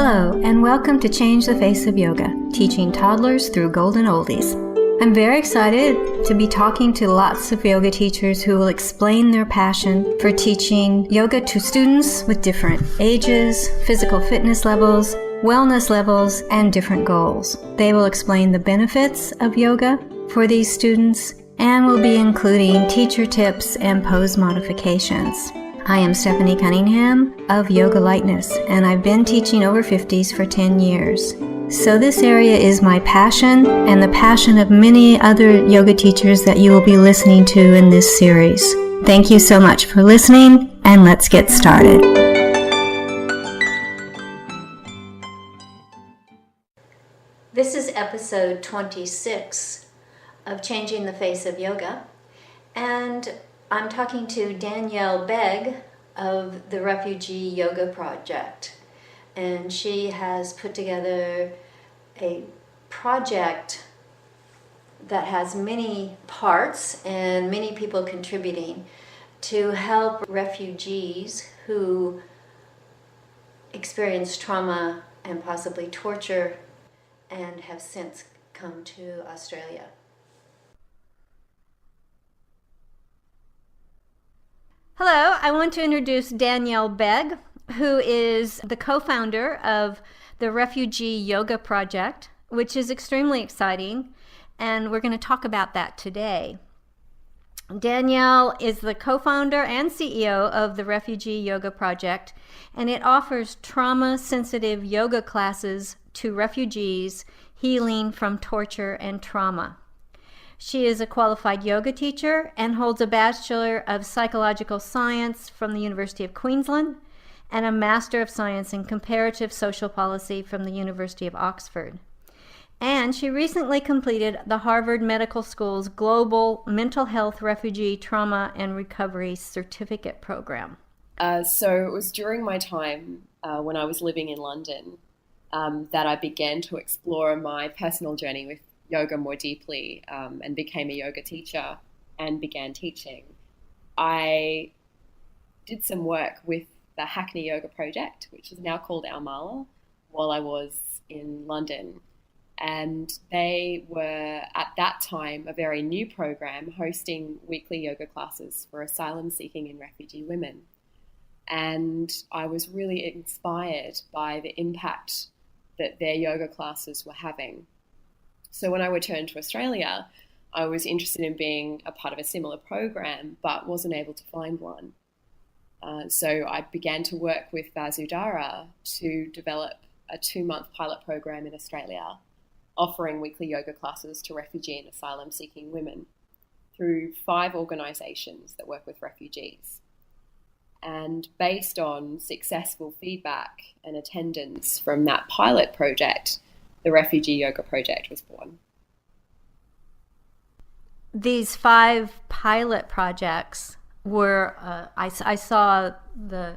Hello, and welcome to Change the Face of Yoga, teaching toddlers through golden oldies. I'm very excited to be talking to lots of yoga teachers who will explain their passion for teaching yoga to students with different ages, physical fitness levels, wellness levels, and different goals. They will explain the benefits of yoga for these students and will be including teacher tips and pose modifications. I am Stephanie Cunningham of Yoga Lightness, and I've been teaching over 50s for 10 years. So this area is my passion and the passion of many other yoga teachers that you will be listening to in this series. Thank you so much for listening, and let's get started. This is episode 26 of Changing the Face of Yoga, and I'm talking to Danielle Begg of the Refugee Yoga Project, and she has put together a project that has many parts and many people contributing to help refugees who experience trauma and possibly torture and have since come to Australia. Hello, I want to introduce Danielle Begg, who is the co-founder of the Refugee Yoga Project, which is extremely exciting, and we're going to talk about that today. Danielle is the co-founder and CEO of the Refugee Yoga Project, and it offers trauma-sensitive yoga classes to refugees healing from torture and trauma. She is a qualified yoga teacher and holds a Bachelor of Psychological Science from the University of Queensland and a Master of Science in Comparative Social Policy from the University of Oxford. And she recently completed the Harvard Medical School's Global Mental Health Refugee Trauma and Recovery Certificate Program. So it was during my time when I was living in London that I began to explore my personal journey with yoga more deeply and became a yoga teacher and began teaching. I did some work with the Hackney Yoga Project, which is now called Our Mala, while I was in London. And they were, at that time, a very new program hosting weekly yoga classes for asylum-seeking and refugee women. And I was really inspired by the impact that their yoga classes were having. So when I returned to Australia, I was interested in being a part of a similar program, but wasn't able to find one. So I began to work with Vasudhara to develop a 2-month pilot program in Australia, offering weekly yoga classes to refugee and asylum-seeking women through 5 organisations that work with refugees. And based on successful feedback and attendance from that pilot project, the Refugee Yoga Project was born. These 5 pilot projects were, I saw the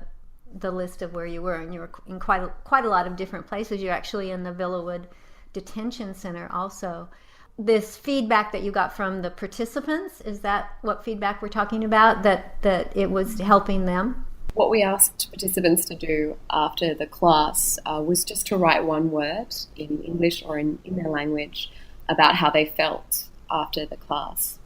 list of where you were, and you were in quite a lot of different places. You're actually in the Villawood Detention Center also. This feedback that you got from the participants, is that what feedback we're talking about, that it was helping them? What we asked participants to do after the class was just to write one word in English or in their language about how they felt after the class.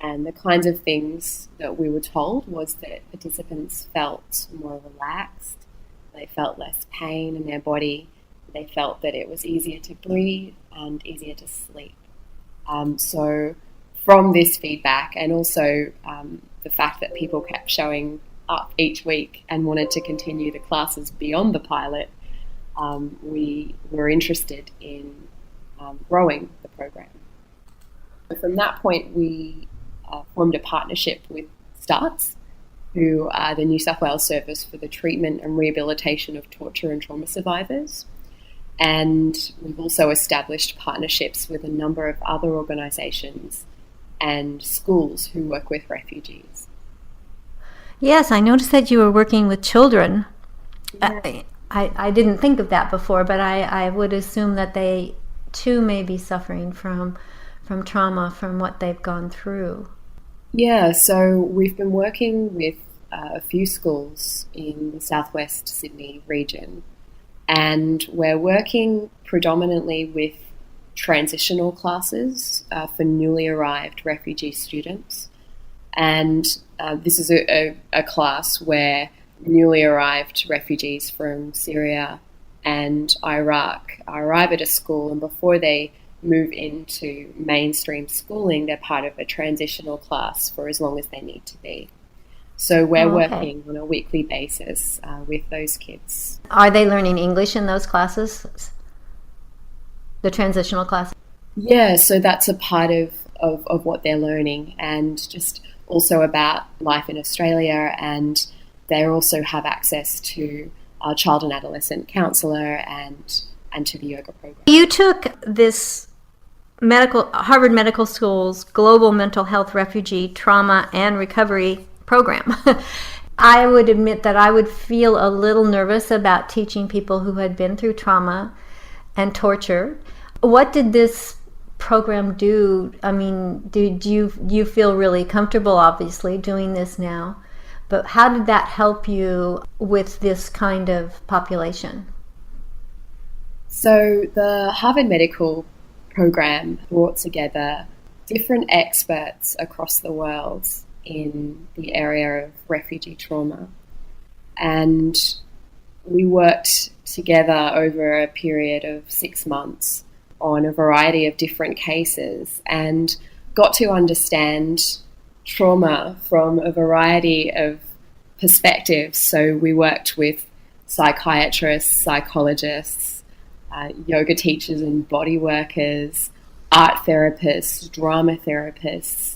And the kinds of things that we were told was that participants felt more relaxed, they felt less pain in their body, they felt that it was easier to breathe and easier to sleep. So from this feedback, and also the fact that people kept showing up each week and wanted to continue the classes beyond the pilot, we were interested in growing the program. From that point, we formed a partnership with STARTS, who are the New South Wales Service for the Treatment and Rehabilitation of Torture and Trauma Survivors. And we've also established partnerships with a number of other organisations and schools who work with refugees. Yes, I noticed that you were working with children. Yeah. I didn't think of that before, but I would assume that they too may be suffering from trauma from what they've gone through. Yeah, so we've been working with a few schools in the southwest Sydney region, And we're working predominantly with transitional classes for newly arrived refugee students. And this is a class where newly arrived refugees from Syria and Iraq arrive at a school, and before they move into mainstream schooling, they're part of a transitional class for as long as they need to be. So we're working on a weekly basis with those kids. Are they learning English in those classes, the transitional classes? Yeah, so that's a part of what they're learning, and just also about life in Australia, and they also have access to our child and adolescent counsellor and to the yoga program. You took this Harvard Medical School's Global Mental Health Refugee Trauma and Recovery program. I would admit that I would feel a little nervous about teaching people who had been through trauma and torture. What did this program do? I mean, did you feel really comfortable, obviously, doing this now? But how did that help you with this kind of population? So the Harvard Medical program brought together different experts across the world in the area of refugee trauma. And we worked together over a period of 6 months on a variety of different cases and got to understand trauma from a variety of perspectives. So we worked with psychiatrists, psychologists, yoga teachers and body workers, art therapists, drama therapists,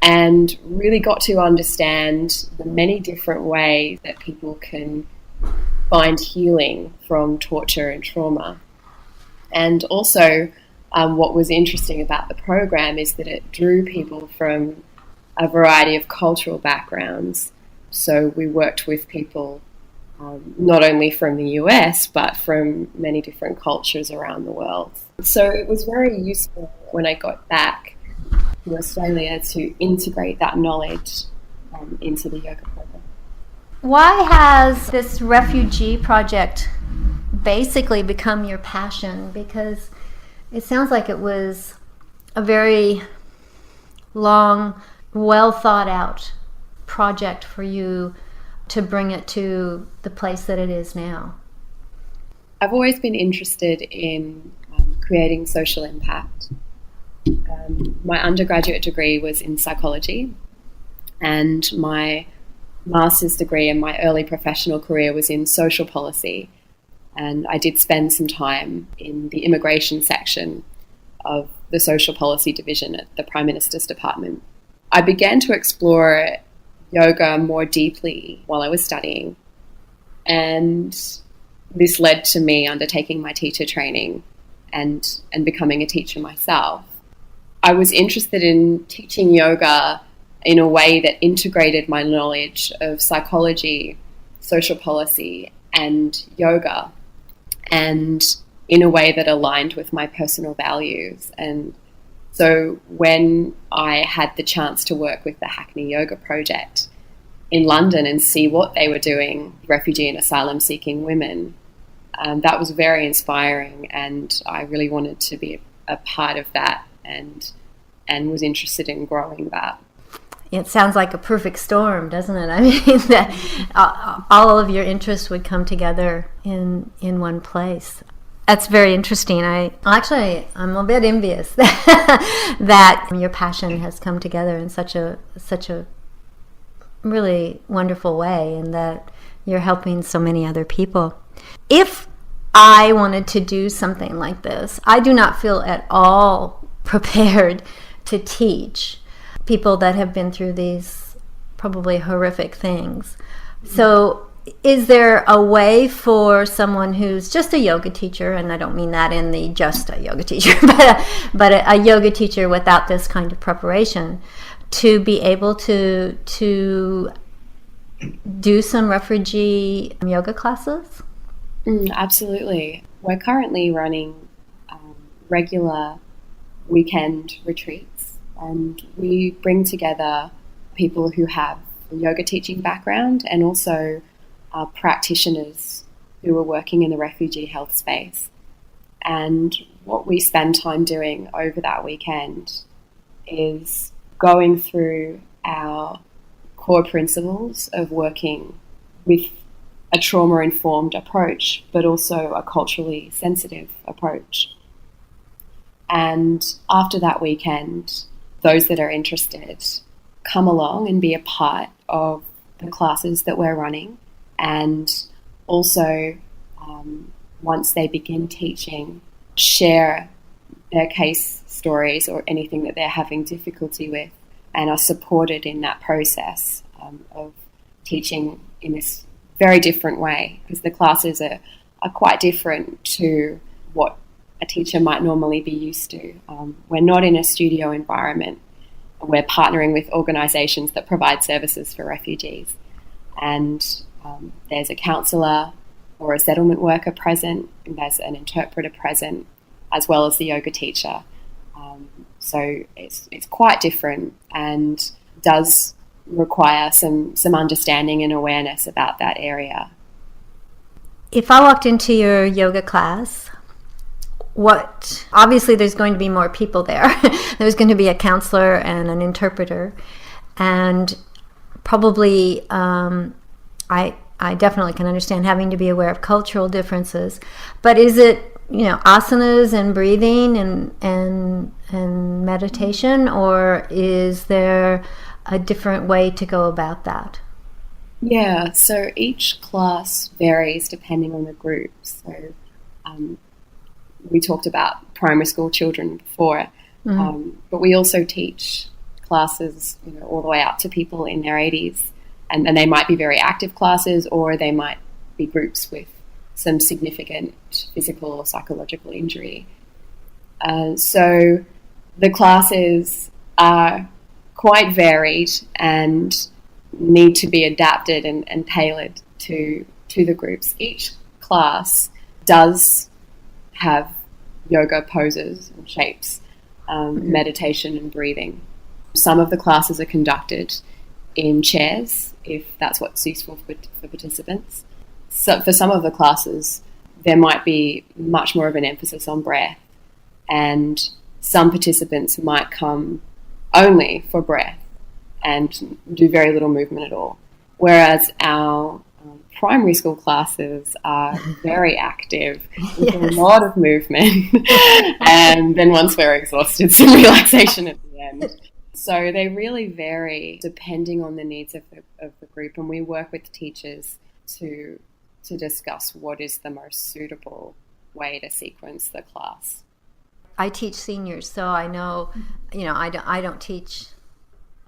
and really got to understand the many different ways that people can find healing from torture and trauma. And also, what was interesting about the program is that it drew people from a variety of cultural backgrounds. So we worked with people not only from the US, but from many different cultures around the world. So it was very useful when I got back to Australia to integrate that knowledge into the yoga program. Why has this refugee project basically become your passion? Because it sounds like it was a very long, well thought out project for you to bring it to the place that it is now. I've always been interested in creating social impact. My undergraduate degree was in psychology, and my master's degree and my early professional career was in social policy. And I did spend some time in the immigration section of the social policy division at the Prime Minister's Department. I began to explore yoga more deeply while I was studying, and this led to me undertaking my teacher training and becoming a teacher myself. I was interested in teaching yoga in a way that integrated my knowledge of psychology, social policy, and yoga, and in a way that aligned with my personal values. And so when I had the chance to work with the Hackney Yoga Project in London and see what they were doing, refugee and asylum seeking women, that was very inspiring, and I really wanted to be a part of that and was interested in growing that. It sounds like a perfect storm, doesn't it? I mean, that all of your interests would come together in one place. That's very interesting. I'm a bit envious that your passion has come together in such a really wonderful way, and that you're helping so many other people. If I wanted to do something like this, I do not feel at all prepared to teach people that have been through these probably horrific things. So is there a way for someone who's just a yoga teacher, and I don't mean that in the just a yoga teacher, but a yoga teacher without this kind of preparation, to be able to do some refugee yoga classes? Absolutely. We're currently running regular weekend retreats, and we bring together people who have a yoga teaching background and also practitioners who are working in the refugee health space. And what we spend time doing over that weekend is going through our core principles of working with a trauma-informed approach, but also a culturally sensitive approach. And after that weekend, those that are interested come along and be a part of the classes that we're running. And also, once they begin teaching, share their case stories or anything that they're having difficulty with, and are supported in that process of teaching in this very different way, because the classes are quite different to what a teacher might normally be used to. We're not in a studio environment. We're partnering with organisations that provide services for refugees. And there's a counsellor or a settlement worker present, and there's an interpreter present, as well as the yoga teacher. So it's quite different and does require some understanding and awareness about that area. If I walked into your yoga class, obviously there's going to be more people there. There's going to be a counselor and an interpreter, and probably I definitely can understand having to be aware of cultural differences. But is it, asanas and breathing and meditation, or is there a different way to go about that? Yeah, so each class varies depending on the group. So we talked about primary school children before, but we also teach classes all the way up to people in their 80s, and they might be very active classes, or they might be groups with some significant physical or psychological injury. So the classes are quite varied and need to be adapted and tailored to the groups. Each class does have yoga poses and shapes, meditation and breathing. Some of the classes are conducted in chairs, if that's what's useful for participants. So for some of the classes, there might be much more of an emphasis on breath, and some participants might come only for breath and do very little movement at all. Whereas our primary school classes are very active, with a lot of movement, and then once we're exhausted, some relaxation at the end. So they really vary depending on the needs of the group, and we work with teachers to discuss what is the most suitable way to sequence the class. I teach seniors, so I know, I don't teach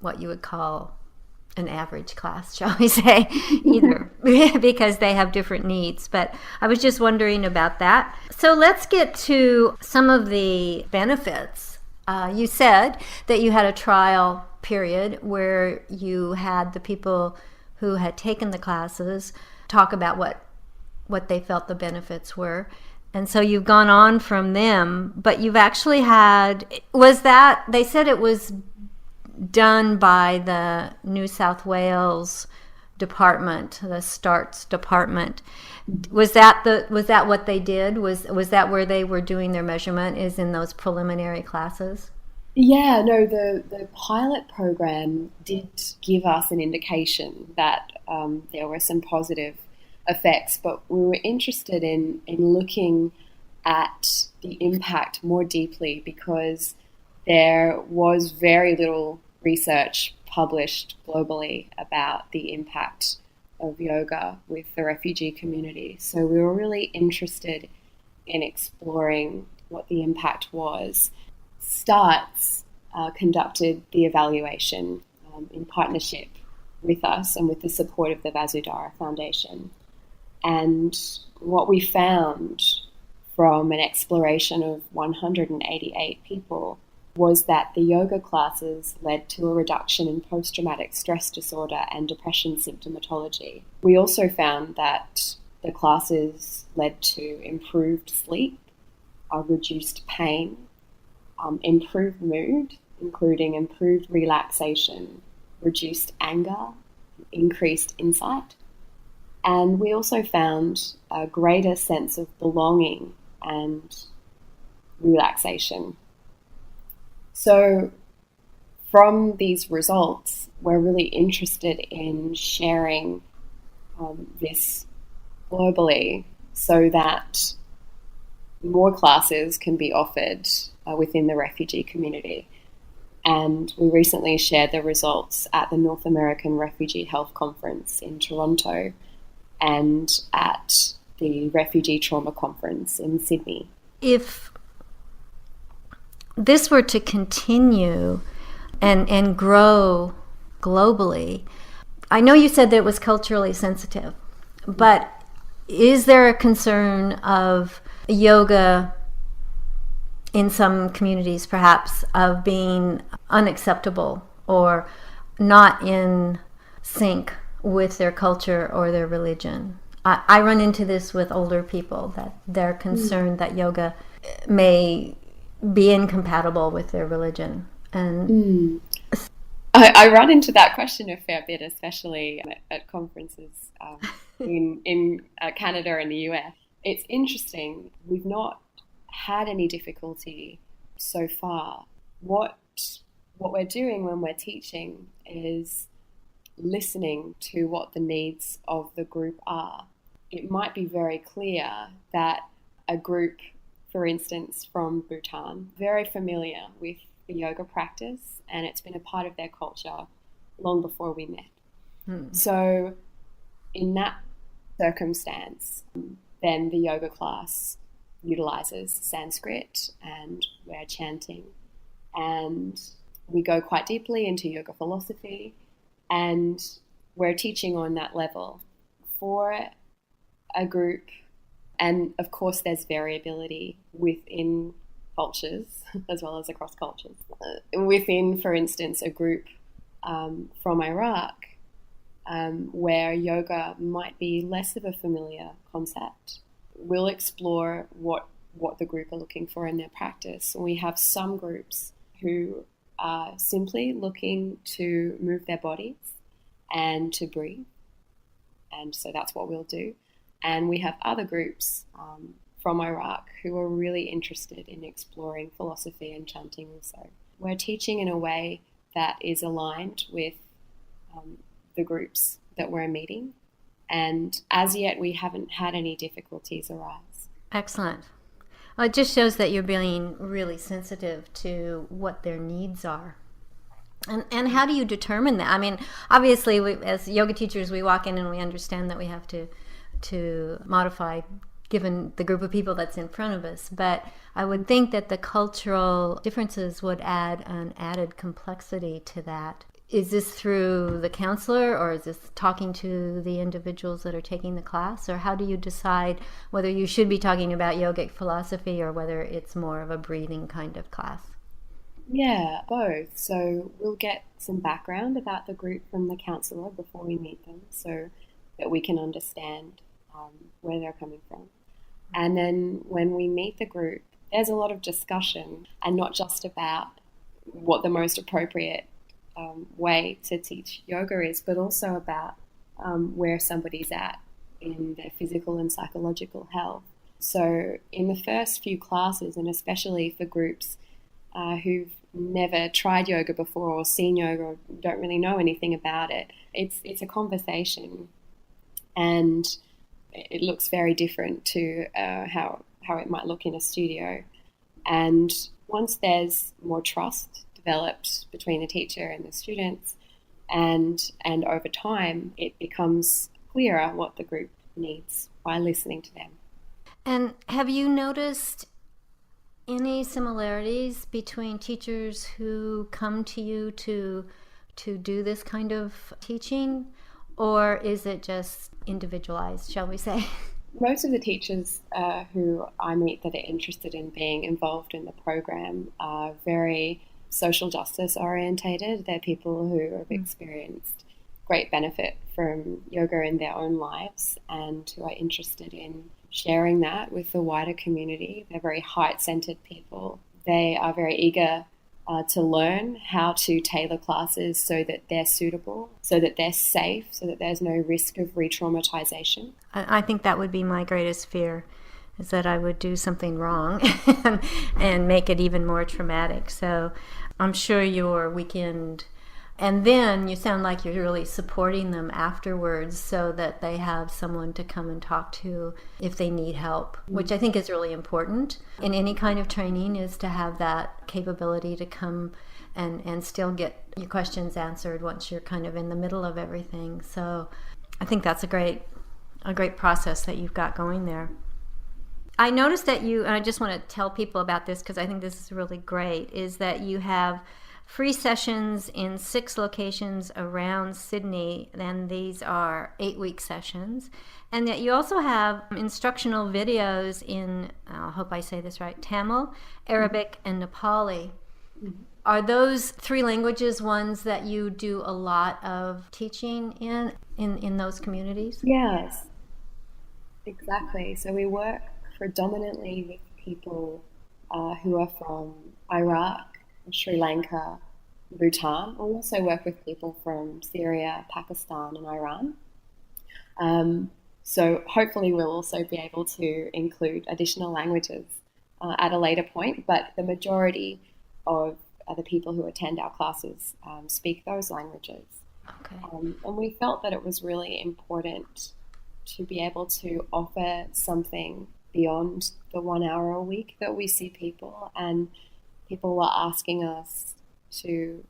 what you would call an average class, shall we say, either, because they have different needs. But I was just wondering about that. So let's get to some of the benefits. You said that you had a trial period where you had the people who had taken the classes talk about what they felt the benefits were. And so you've gone on from them, but you've actually they said it was done by the New South Wales department, the STARTS department. Was that what they did? Was that where they were doing their measurement, is in those preliminary classes? Yeah, no, the pilot program did give us an indication that there were some positive effects, but we were interested in looking at the impact more deeply, because there was very little research published globally about the impact of yoga with the refugee community. So we were really interested in exploring what the impact was. STARTS conducted the evaluation in partnership with us and with the support of the Vasudhara Foundation. And what we found from an exploration of 188 people was that the yoga classes led to a reduction in post-traumatic stress disorder and depression symptomatology. We also found that the classes led to improved sleep, reduced pain, improved mood, including improved relaxation, reduced anger, increased insight. And we also found a greater sense of belonging and relaxation. So from these results, we're really interested in sharing this globally so that more classes can be offered within the refugee community. And we recently shared the results at the North American Refugee Health Conference in Toronto and at the Refugee Trauma Conference in Sydney. If this were to continue and grow globally, I know you said that it was culturally sensitive, but is there a concern of yoga in some communities perhaps of being unacceptable or not in sync with their culture or their religion? I run into this with older people, that they're concerned that yoga may be incompatible with their religion. And I run into that question a fair bit, especially at conferences in Canada and the US. It's interesting. We've not had any difficulty so far. What we're doing when we're teaching is listening to what the needs of the group are. It might be very clear that a group, for instance, from Bhutan, very familiar with the yoga practice, and it's been a part of their culture long before we met. So in that circumstance, then the yoga class utilizes Sanskrit and we're chanting, and we go quite deeply into yoga philosophy, and we're teaching on that level for a group. And of course there's variability within cultures as well as across cultures. Within, for instance, a group from Iraq, where yoga might be less of a familiar concept, we'll explore what the group are looking for in their practice. We have some groups who are simply looking to move their bodies and to breathe, and so that's what we'll do. And we have other groups from Iraq who are really interested in exploring philosophy and chanting also. We're teaching in a way that is aligned with the groups that we're meeting, and as yet we haven't had any difficulties arise. Excellent. Well, it just shows that you're being really sensitive to what their needs are. And how do you determine that? I mean, obviously, as yoga teachers, we walk in and we understand that we have to modify given the group of people that's in front of us. But I would think that the cultural differences would add an added complexity to that. Is this through the counselor, or is this talking to the individuals that are taking the class? Or how do you decide whether you should be talking about yogic philosophy or whether it's more of a breathing kind of class? Yeah, both. So we'll get some background about the group from the counselor before we meet them so that we can understand where they're coming from. And then when we meet the group, there's a lot of discussion, and not just about what the most appropriate way to teach yoga is, but also about where somebody's at in their physical and psychological health. So in the first few classes, and especially for groups who've never tried yoga before or seen yoga or don't really know anything about it, it's a conversation, and it looks very different to how it might look in a studio. And once there's more trust developed between the teacher and the students, and over time it becomes clearer what the group needs by listening to them. And have you noticed any similarities between teachers who come to you to do this kind of teaching, or is it just individualized, shall we say? Most of the teachers who I meet that are interested in being involved in the program are very social justice orientated. They're people who have experienced great benefit from yoga in their own lives and who are interested in sharing that with the wider community. They're very heart-centered people. They are very eager to learn how to tailor classes so that they're suitable, so that they're safe, so that there's no risk of re-traumatization. I think that would be my greatest fear, is that I would do something wrong and make it even more traumatic. So I'm sure your weekend, and then you sound like you're really supporting them afterwards so that they have someone to come and talk to if they need help, which I think is really important in any kind of training, is to have that capability to come and still get your questions answered once you're kind of in the middle of everything. So I think that's a great process that you've got going there. I noticed that you, and I just want to tell people about this because I think this is really great, is that you have free sessions in 6 locations around Sydney, and these are 8-week sessions. And that you also have instructional videos in, I hope I say this right, Tamil, Arabic, and Nepali. Are those 3 languages ones that you do a lot of teaching in those communities? Yes, exactly. So we work predominantly with people who are from Iraq, Sri Lanka, Bhutan. We also work with people from Syria, Pakistan, and Iran. So hopefully we'll also be able to include additional languages at a later point, but the majority of the people who attend our classes speak those languages. Okay. And we felt that it was really important to be able to offer something beyond the 1 hour a week that we see people, and people were asking us to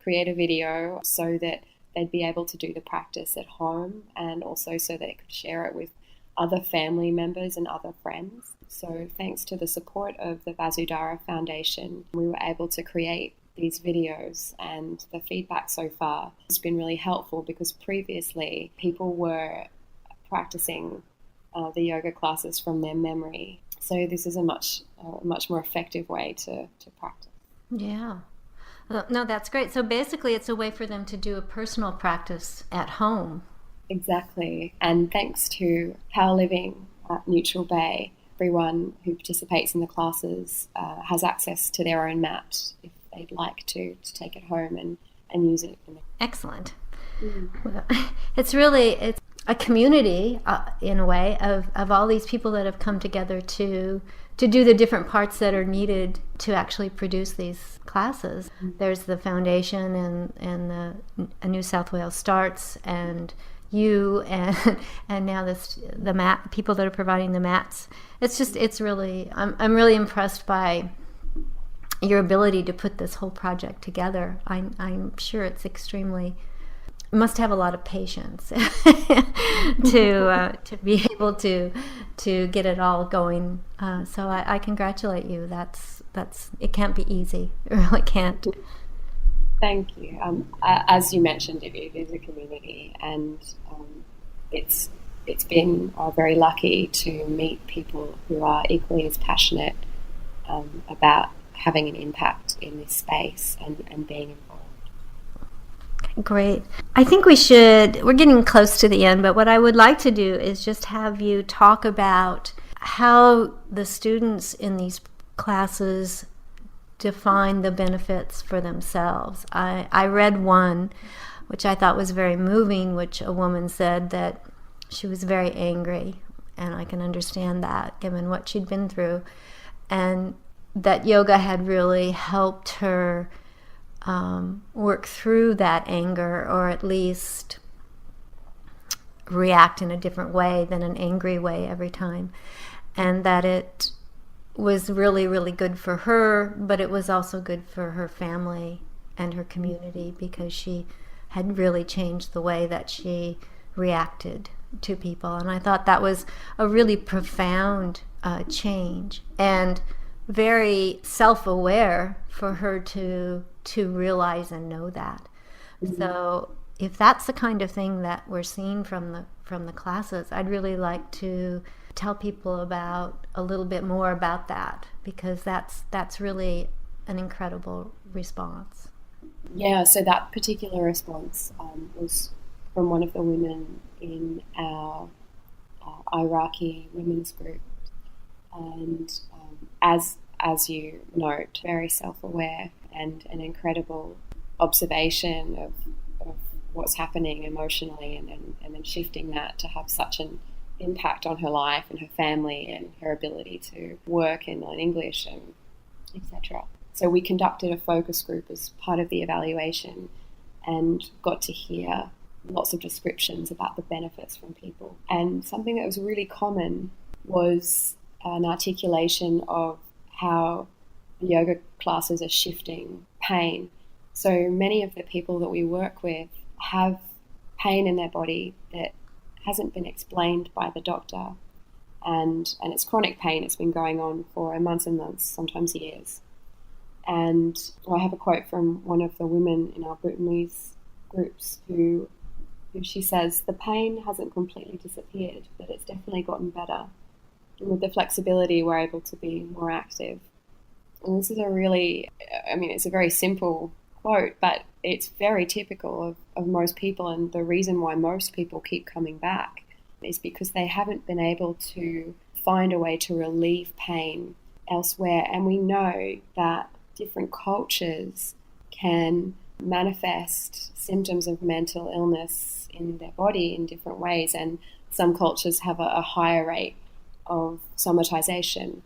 create a video so that they'd be able to do the practice at home, and also so they could share it with other family members and other friends. So thanks to the support of the Vasudhara Foundation, we were able to create these videos, and the feedback so far has been really helpful because previously people were practicing the yoga classes from their memory. So this is a much more effective way to practice. Yeah. No, that's great. So basically it's a way for them to do a personal practice at home. Exactly. And thanks to Power Living at Neutral Bay, everyone who participates in the classes has access to their own mat if they'd like to take it home and use it. Excellent. Well, it's a community in a way of all these people that have come together to do the different parts that are needed to actually produce these classes. There's the foundation and the New South Wales Starts, and you and now the mat people that are providing the mats. It's really I'm really impressed by your ability to put this whole project together. I'm sure it's extremely, must have a lot of patience to be able to get it all going. So I congratulate you. That's it can't be easy. It really can't. Thank you. As you mentioned, it is a community, and it's been very lucky to meet people who are equally as passionate about having an impact in this space and being involved. Great. I think we're getting close to the end, but what I would like to do is just have you talk about how the students in these classes define the benefits for themselves. I read one, which I thought was very moving, which a woman said that she was very angry, and I can understand that given what she'd been through, and that yoga had really helped her work through that anger, or at least react in a different way than an angry way every time, and that it was really, really good for her, but it was also good for her family and her community because she had really changed the way that she reacted to people. And I thought that was a really profound change, and very self-aware for her to realize and know that. Mm-hmm. So if that's the kind of thing that we're seeing from the classes, I'd really like to tell people about a little bit more about that, because that's really an incredible response. Yeah, so that particular response was from one of the women in our Iraqi women's group, and as as you note, very self-aware and an incredible observation of what's happening emotionally, and then shifting that to have such an impact on her life and her family and her ability to work in English and etc. So we conducted a focus group as part of the evaluation and got to hear lots of descriptions about the benefits from people. And something that was really common was an articulation of how the yoga classes are shifting pain. So many of the people that we work with have pain in their body that hasn't been explained by the doctor, and it's chronic pain. It's been going on for months and months, sometimes years. And I have a quote from one of the women in our Bhutanese groups who she says, the pain hasn't completely disappeared, but it's definitely gotten better. And with the flexibility, we're able to be more active. And this is it's a very simple quote, but it's very typical of most people. And the reason why most people keep coming back is because they haven't been able to find a way to relieve pain elsewhere. And we know that different cultures can manifest symptoms of mental illness in their body in different ways, and some cultures have a higher rate of somatization.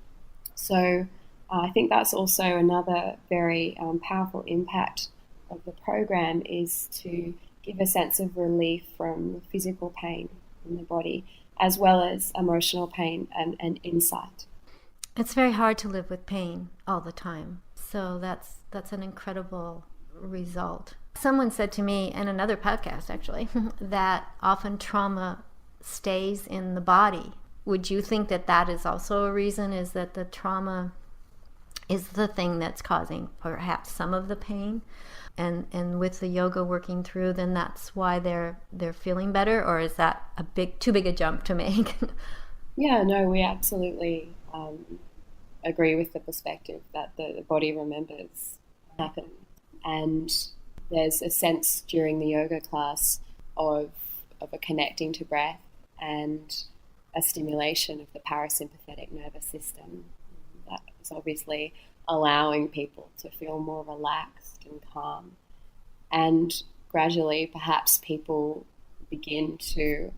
So I think that's also another very powerful impact of the program, is to give a sense of relief from physical pain in the body, as well as emotional pain and insight. It's very hard to live with pain all the time. So that's an incredible result. Someone said to me in another podcast, actually, that often trauma stays in the body. Would you think that that is also a reason, is that the trauma is the thing that's causing perhaps some of the pain? And with the yoga working through, then that's why they're feeling better? Or is that too big a jump to make? Yeah, no, we absolutely agree with the perspective that the body remembers what happened. And there's a sense during the yoga class of a connecting to breath and a stimulation of the parasympathetic nervous system. That is obviously allowing people to feel more relaxed and calm. And gradually, perhaps people begin to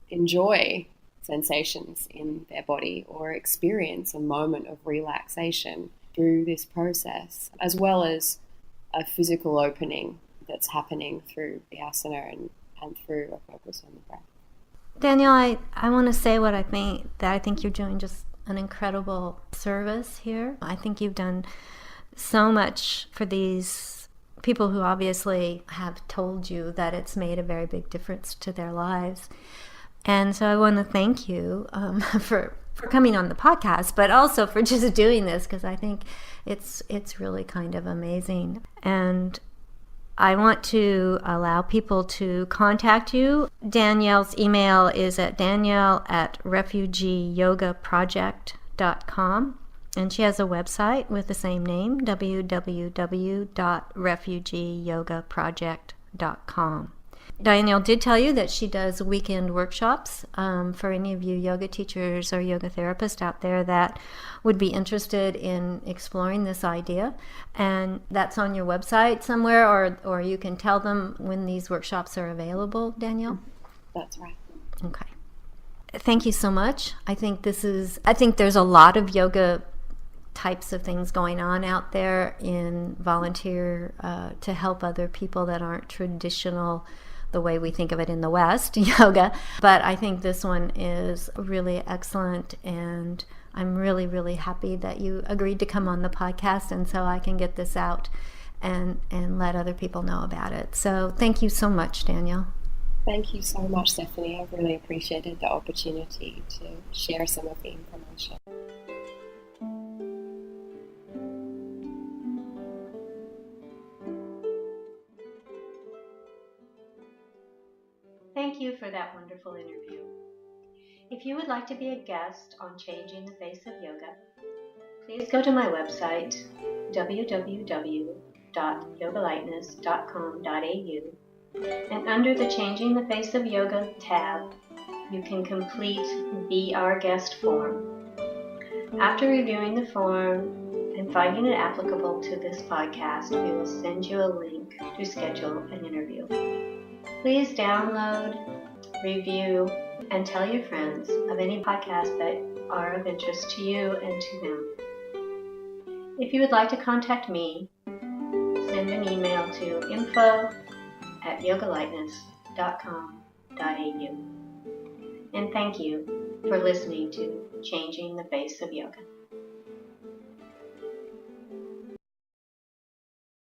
enjoy sensations in their body or experience a moment of relaxation through this process, as well as a physical opening that's happening through the asana and through a focus on the breath. Danielle, I want to say what I think you're doing just an incredible service here. I think you've done so much for these people who obviously have told you that it's made a very big difference to their lives. And so I want to thank you for coming on the podcast, but also for just doing this, because I think it's really kind of amazing. And I want to allow people to contact you. Danielle's email is at danielle@refugeeyogaproject.com. And she has a website with the same name, www.refugeeyogaproject.com. Danielle did tell you that she does weekend workshops for any of you yoga teachers or yoga therapists out there that would be interested in exploring this idea. And that's on your website somewhere, or you can tell them when these workshops are available, Danielle? That's right. Okay. Thank you so much. I think there's a lot of yoga types of things going on out there in volunteer to help other people that aren't traditional the way we think of it in the West, yoga. But I think this one is really excellent, and I'm really, really happy that you agreed to come on the podcast, and so I can get this out and let other people know about it. So thank you so much, Danielle. Thank you so much, Stephanie. I've really appreciated the opportunity to share some of the information. Thank you for that wonderful interview. If you would like to be a guest on Changing the Face of Yoga, please go to my website, www.yogalightness.com.au, and under the Changing the Face of Yoga tab, you can complete Be Our Guest form. After reviewing the form and finding it applicable to this podcast, we will send you a link to schedule an interview. Please download, review, and tell your friends of any podcasts that are of interest to you and to them. If you would like to contact me, send an email to info@yogalightness.com.au. And thank you for listening to Changing the Face of Yoga.